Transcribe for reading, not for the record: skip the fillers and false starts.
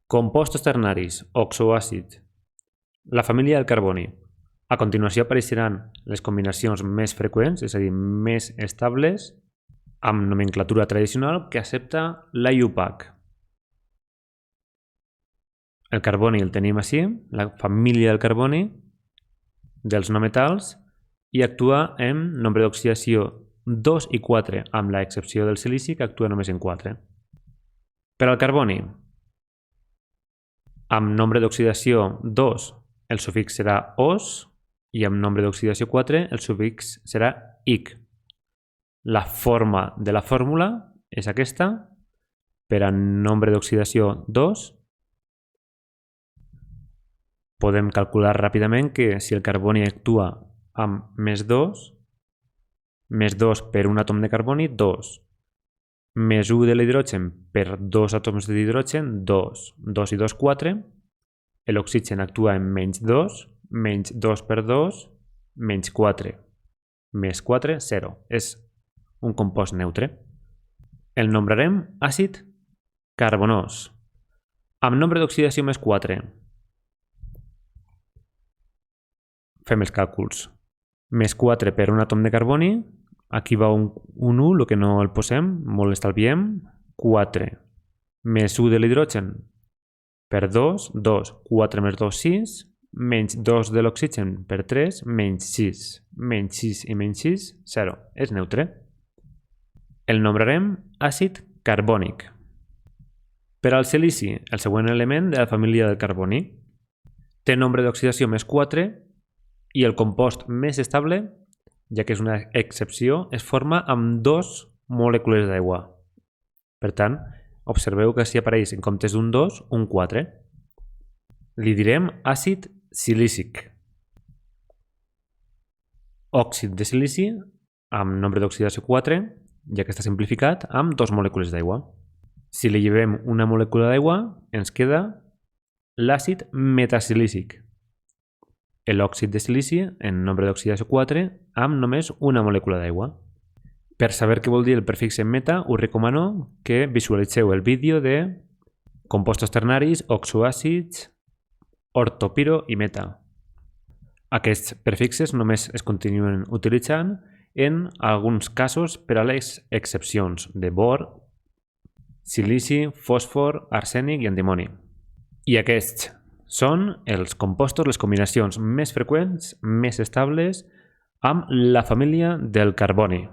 Compostos ternaris, oxoàcids. La família del carboni. A continuació apareixeran les combinacions més freqüents, és a dir, més estables, amb nomenclatura tradicional que accepta l'IUPAC. El carboni el tenim així, la família del carboni, dels no metals, i actua en nombre d'oxidació 2 i 4, amb l'excepció del silici, que actua només en 4. Per al carboni, amb nombre d'oxidació 2, el sufix serà os, i amb nombre d'oxidació 4, el sufix serà ic. La forma de la fórmula és aquesta. Per a nombre d'oxidació 2, podem calcular ràpidament que si el carboni actua amb més 2 per un àtom de carboni, 2. Més 1 de l'hidrogen per 2 àtoms d'hidrogen, 2. 2 i 2, 4. L'oxigen actua en menys 2, menys 2 per 2, menys 4. Més 4, 0. És un compost neutre. El nombrarem àcid carbonós, amb nombre d'oxidació més 4. Fem els càlculs. Més 4 per un àtom de carboni, aquí va un 1, el que no el posem, molt estalviem, 4. Més 1 de l'hidrogen per 2, 2. 4 més 2, 6. Menys 2 de l'oxigen per 3, menys 6. Menys 6 i menys 6, 0. És neutre. El nombrarem àcid carbònic. Per al silici, el següent element de la família del carboni, té nombre d'oxidació més 4 i el compost més estable, ja que és una excepció, es forma amb 2 molècules d'aigua. Per tant, observeu que si apareix en comptes d'un 2, un 4. Li direm àcid silícic. Òxid de silici amb nombre d'oxidació 4, ja que està simplificat, amb 2 molècules d'aigua. Si li llevem una molècula d'aigua, ens queda l'àcid metasilícic. L'òxid de silici en nombre d'oxidació 4 amb només una molècula d'aigua. Per saber què vol dir el prefix meta, us recomano que visualitzeu el vídeo de compostos ternaris, oxoàcids, ortopiro i meta. Aquests prefixes només es continuen utilitzant en alguns casos per a les excepcions de bor, silici, fòsfor, arsènic i antimoni. I aquests són els compostos, les combinacions més freqüents, més estables, amb la família del carboni.